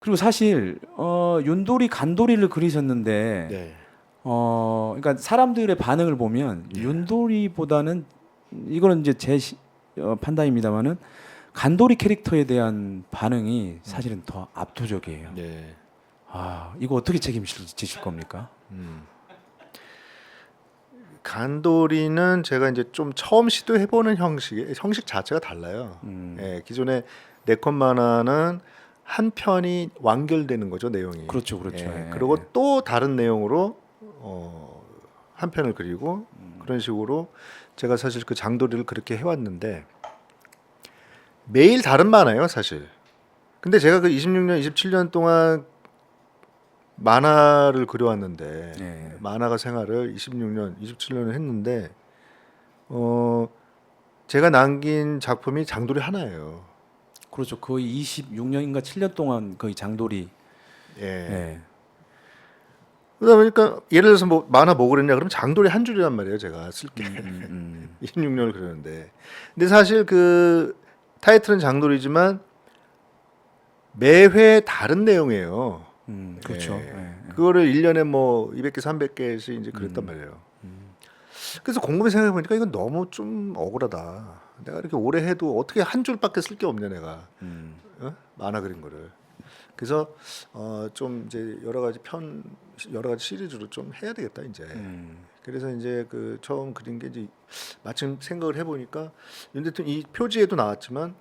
그리고 사실 윤돌이 간돌이를 그리셨는데 네. 그러니까 사람들의 반응을 보면 예. 윤돌이보다는 이거는 이제 제 판단입니다만은 간돌이 캐릭터에 대한 반응이 사실은 더 압도적이에요. 네. 아, 이거 어떻게 책임지실 겁니까? 음. 간도리는 제가 이제 좀 처음 시도해보는 형식 자체가 달라요. 음, 예, 기존의 네컷 만화는 한 편이 완결되는 거죠, 내용이. 그렇죠, 그렇죠. 예, 예, 그리고 예. 또 다른 내용으로 한 편을 그리고 그런 식으로 제가 사실 그 장도리를 그렇게 해왔는데 매일 다른 만화예요, 사실. 근데 제가 그 26년, 27년 동안 만화를 그려왔는데 예. 만화가 생활을 26년, 27년을 했는데 어 제가 남긴 작품이 장도리 하나예요. 그렇죠. 거의 26년인가 7년 동안 거의 장돌이. 예. 예. 그러다 보니까 예를 들어서 뭐 만화 뭐 그랬냐 그러면 장도리 한 줄이란 말이에요. 제가 쓸게. 26년을 그렸는데. 근데 사실 그 타이틀은 장도리지만 매회 다른 내용이에요. 그렇죠. 예. 예. 그거를 1년에 뭐 200개, 300개씩 이제 그랬단 말이에요. 그래서 곰곰이 생각해 보니까 이건 너무 좀 억울하다. 내가 이렇게 오래 해도 어떻게 한 줄밖에 쓸 게 없냐 내가. 만화 그린 거를. 그래서 좀 이제 여러 가지 시리즈로 좀 해야 되겠다 이제. 그래서 이제 그 처음 그린 게 이제 마침 생각을 해보니까 윤 대통령 이 표지에도 나왔지만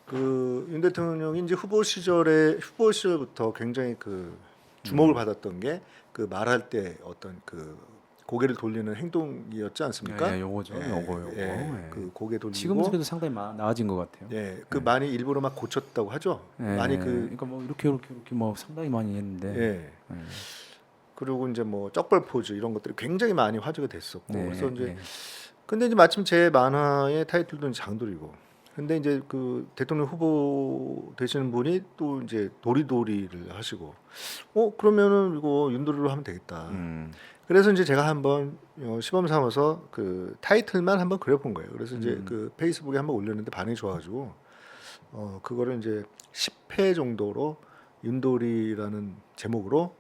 그 윤 대통령이 이제 후보 시절부터 굉장히 그 주목을 받았던 게 그 말할 때 어떤 그 고개를 돌리는 행동이었지 않습니까? 예, 요거죠. 요거. 예. 그 고개 지금은 돌리고 그래도 상당히 나아진 것 같아요. 그 많이 일부러 막 고쳤다고 하죠. 예, 많이 그 그러니까 뭐 이렇게 뭐 상당히 많이 했는데. 예. 그리고 이제 뭐 쩍벌 포즈 이런 것들이 굉장히 많이 화제가 됐었고 네, 그래서 이제 예. 근데 이제 마침 제 만화의 타이틀도 이제 장돌이고 근데 이제 그 대통령 후보 되시는 분이 또 이제 도리도리를 하시고 그러면은 이거 윤도리로 하면 되겠다. 그래서 이제 제가 한번 시범 삼아서 그 타이틀만 한번 그려본 거예요. 그래서 이제 그 페이스북에 한번 올렸는데 반응이 좋아가지고 그거를 이제 10회 정도로 윤도리라는 제목으로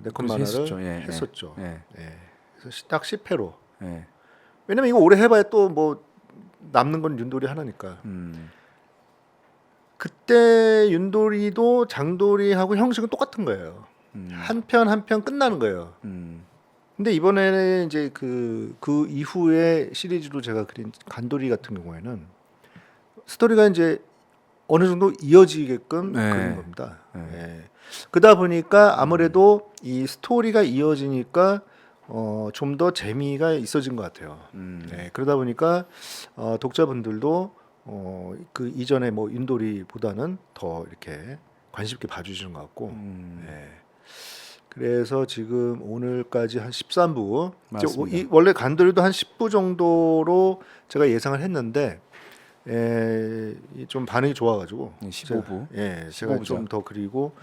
네컷 그래서 만화를 했었죠. 예, 했었죠. 예, 예, 예. 그래서 딱 10회로. 예. 왜냐면 이거 오래 해봐야 또 뭐 남는 건 윤도리 하나니까. 그때 윤도리도 장도리하고 형식은 똑같은 거예요. 한 편 한 편 끝나는 거예요. 근데 이번에는 이제 그 이후에 시리즈로 제가 그린 간도리 같은 경우에는 스토리가 이제 어느 정도 이어지게끔 그린 예, 겁니다. 예. 예. 그러다 보니까 아무래도 이 스토리가 이어지니까 좀 더 재미가 있어진 것 같아요. 예. 그러다 보니까 독자분들도 그 이전에 뭐 윤돌이보다는 더 이렇게 관심 있게 봐주시는 것 같고, 예. 그래서 지금 오늘까지 한 13부, 맞습니다. 원래 간도리도 한 10부 정도로 제가 예상을 했는데 좀 반응이 좋아가지고 예, 15부. 제가 15부작. 좀 더 그리고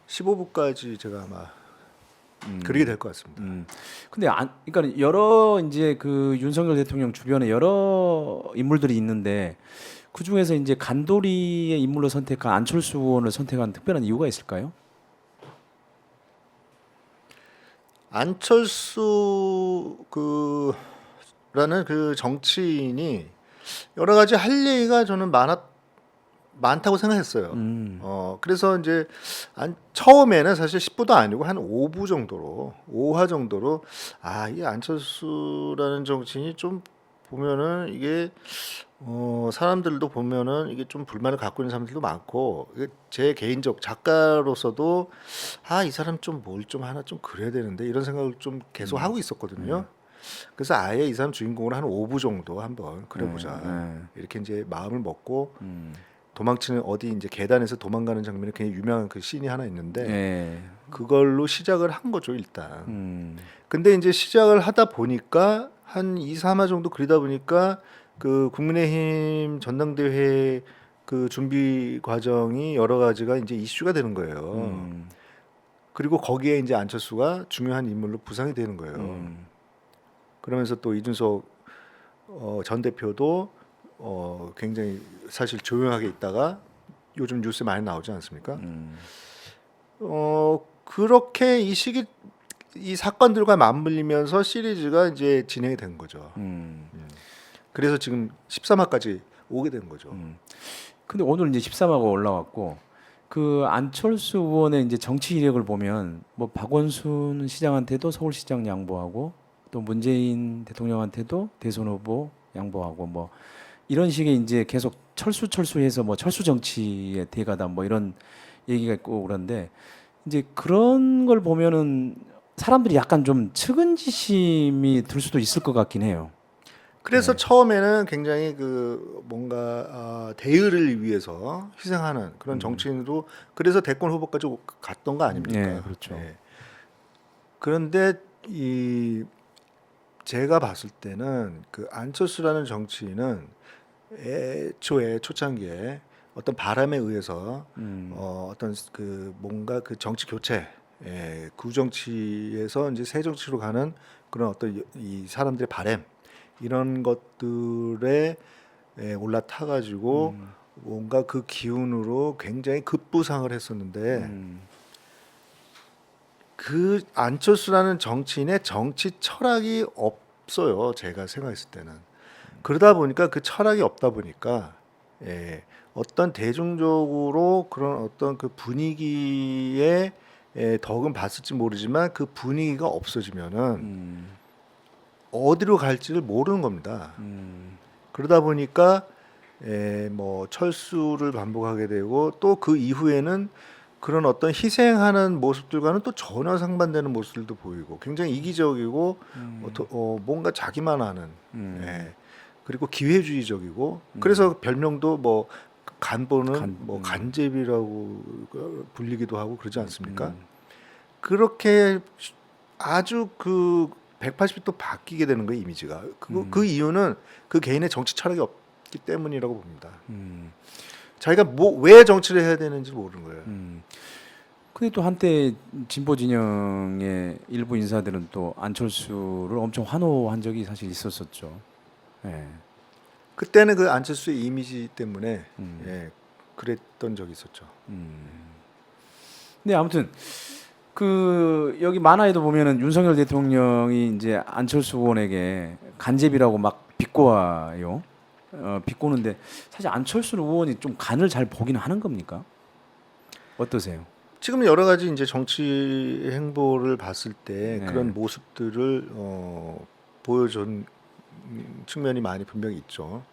15부까지 제가 아마 그리게 될 것 같습니다. 근데 그러니까 여러 이제 그 윤석열 대통령 주변에 여러 인물들이 있는데 그 중에서 이제 간돌이의 인물로 선택한 안철수 의원을 선택한 특별한 이유가 있을까요? 안철수 그라는 그 정치인이 여러 가지 할 얘기가 저는 많다고 생각했어요. 그래서 이제 처음에는 사실 10부도 아니고 한 5부 정도로, 5화 정도로, 이 안철수라는 정치인이 좀 보면은 이게, 사람들도 보면은 이게 좀 불만을 갖고 있는 사람들도 많고, 이게 제 개인적 작가로서도, 이 사람 좀 뭘 좀 하나 좀 그려야 되는데, 이런 생각을 좀 계속 하고 있었거든요. 그래서 아예 이 사람 주인공을 한 5부 정도 한번 그려보자. 이렇게 이제 마음을 먹고, 도망치는 어디 이제 계단에서 도망가는 장면이 굉장히 유명한 그 씬이 하나 있는데 예. 그걸로 시작을 한 거죠 일단. 근데 이제 시작을 하다 보니까 한 2, 3화 정도 그리다 보니까 그 국민의힘 전당대회 그 준비 과정이 여러 가지가 이제 이슈가 되는 거예요. 그리고 거기에 이제 안철수가 중요한 인물로 부상이 되는 거예요. 그러면서 또 이준석 전 대표도 굉장히 사실 조용하게 있다가 요즘 뉴스에 많이 나오지 않습니까? 그렇게 이 사건들과 맞물리면서 시리즈가 이제 진행이 된 거죠. 그래서 지금 13화까지 오게 된 거죠. 근데 오늘 이제 13화가 올라왔고 그 안철수 의원의 이제 정치 이력을 보면 뭐 박원순 시장한테도 서울시장 양보하고 또 문재인 대통령한테도 대선 후보 양보하고 뭐 이런 식의 이제 계속 철수해서 뭐 철수 정치의 대가다 뭐 이런 얘기가 있고 그런데 이제 그런 걸 보면은 사람들이 약간 좀 측은지심이 들 수도 있을 것 같긴 해요. 그래서 처음에는 굉장히 그 뭔가 대의를 위해서 희생하는 그런 정치인으로 그래서 대권 후보까지 갔던 거 아닙니까? 네, 그렇죠. 예. 그런데 이 제가 봤을 때는 그 안철수라는 정치인은 애초에 초창기에 어떤 바람에 의해서 어떤 그 뭔가 그 정치 교체, 구정치에서 이제 새 정치로 가는 그런 어떤 이 사람들의 바램 이런 것들에 올라타 가지고 뭔가 그 기운으로 굉장히 급부상을 했었는데 그 안철수라는 정치인의 정치 철학이 없어요. 제가 생각했을 때는. 그러다 보니까 그 철학이 없다 보니까 어떤 대중적으로 그런 어떤 그 분위기에 덕은 봤을지 모르지만 그 분위기가 없어지면은 어디로 갈지를 모르는 겁니다. 그러다 보니까 뭐 철수를 반복하게 되고 또 그 이후에는 그런 어떤 희생하는 모습들과는 또 전혀 상반되는 모습들도 보이고 굉장히 이기적이고 뭔가 자기만 하는 그리고 기회주의적이고 그래서 별명도 뭐 간보는 뭐 간제비라고 불리기도 하고 그러지 않습니까? 그렇게 아주 그 180도 바뀌게 되는 거예요 이미지가. 그 이유는 그 개인의 정치 철학이 없기 때문이라고 봅니다. 자기가 뭐 왜 정치를 해야 되는지 모르는 거예요. 근데 또 한때 진보 진영의 일부 인사들은 또 안철수를 엄청 환호한 적이 사실 있었었죠. 예. 그때는 그 안철수의 이미지 때문에 그랬던 적이 있었죠. 근데 아무튼 그 여기 만화에도 보면은 윤석열 대통령이 이제 안철수 의원에게 간접이라고 막 비꼬아요. 비꼬는데 사실 안철수 의원이 좀 간을 잘 보기는 하는 겁니까? 어떠세요? 지금 여러 가지 이제 정치 행보를 봤을 때 네. 그런 모습들을 보여준 측면이 많이 분명히 있죠.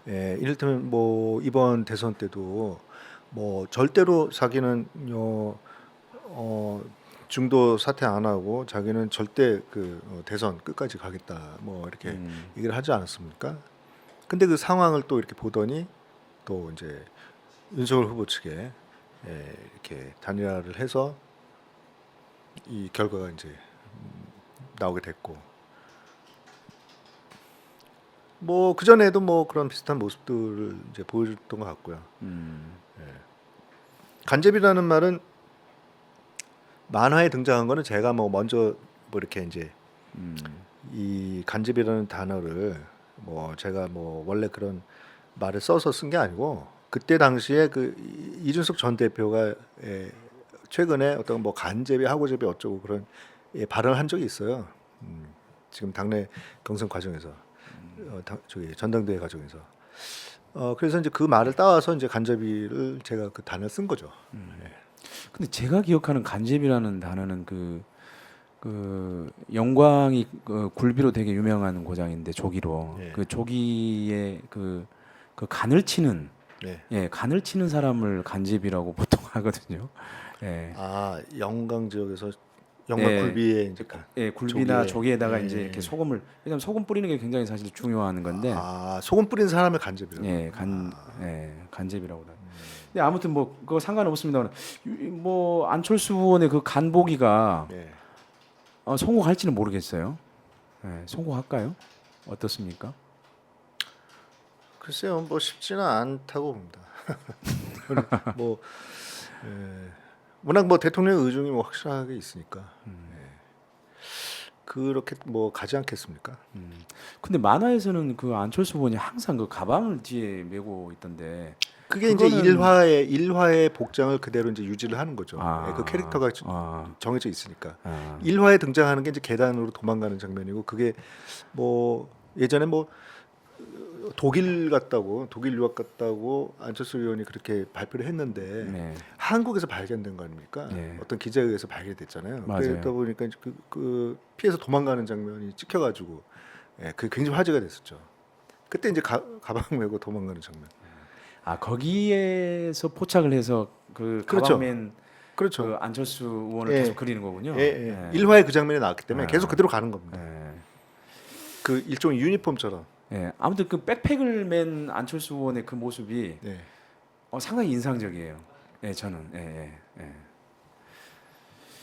이를테면 뭐 이번 대선 때도 뭐 절대로 자기는 중도 사퇴 안 하고 자기는 절대 그 대선 끝까지 가겠다 뭐 이렇게 얘기를 하지 않았습니까? 근데 그 상황을 또 이렇게 보더니 또 이제 윤석열 후보 측에 이렇게 단일화를 해서 이 결과가 이제 나오게 됐고 뭐 그 전에도 뭐 그런 비슷한 모습들을 이제 보여줬던 것 같고요. 간접이라는 말은 만화에 등장한 거는 제가 뭐 먼저 뭐 이렇게 이제 이 간접이라는 단어를 뭐 제가 뭐 원래 그런 말을 써서 쓴 게 아니고 그때 당시에 그 이준석 전 대표가 최근에 어떤 뭐 간접이 하고접이 어쩌고 그런 발언을 한 적이 있어요. 지금 당내 경선 과정에서 저기 전당대회 과정에서 그래서 이제 그 말을 따와서 이제 간접이를 제가 그 단어를 쓴 거죠. 근데 제가 기억하는 간접이라는 단어는 그 영광이 그 굴비로 되게 유명한 고장인데 조기로 예. 그 조기의 그 간을 치는 네. 간을 치는 사람을 간접이라고 보통 하거든요. 예. 아 영광 지역에서 영광 예. 굴비에 이제 굴비나 조기에. 조기에다가 예. 이제 이렇게 소금을 왜냐면 소금 뿌리는 게 굉장히 사실 중요한 건데 아 소금 뿌린 사람을 간접이라고. 간접이라고 다. 근데 아무튼 뭐 그거 상관없습니다만 뭐 안철수 의원의 그 간보기가 예. 성공할지는 모르겠어요. 성공할까요? 어떻습니까? 글쎄요, 뭐 쉽지는 않다고 봅니다. 뭐 워낙 뭐 대통령 의중이 뭐 확실하게 있으니까 그렇게 뭐 가지 않겠습니까? 근데 만화에서는 그 안철수 의원이 항상 그 가방을 뒤에 메고 있던데 그게 이제 그거는- 일화의 복장을 그대로 이제 유지를 하는 거죠. 아. 예, 그 캐릭터가 아. 정해져 있으니까. 아. 1화에 등장하는 게 이제 계단으로 도망가는 장면이고 그게 뭐 예전에 뭐 독일 유학 갔다고 안철수 의원이 그렇게 발표를 했는데 네. 한국에서 발견된 거 아닙니까? 네. 어떤 기자에 의해서 발견됐잖아요. 맞아요. 그러다 보니까 이제 그 피해서 도망가는 장면이 찍혀가지고 예, 그 굉장히 화제가 됐었죠. 그때 이제 가방 메고 도망가는 장면. 아 거기에서 포착을 해서 그 그렇죠. 가방맨 그렇죠. 그 안철수 의원을 예. 계속 그리는 거군요. 예, 예. 예. 1화에 그 장면이 나왔기 때문에 아. 계속 그대로 가는 겁니다. 예. 그 일종의 유니폼처럼. 예. 아무튼 그 백팩을 맨 안철수 의원의 그 모습이 네. 상당히 인상적이에요. 예, 저는. 예, 예, 예.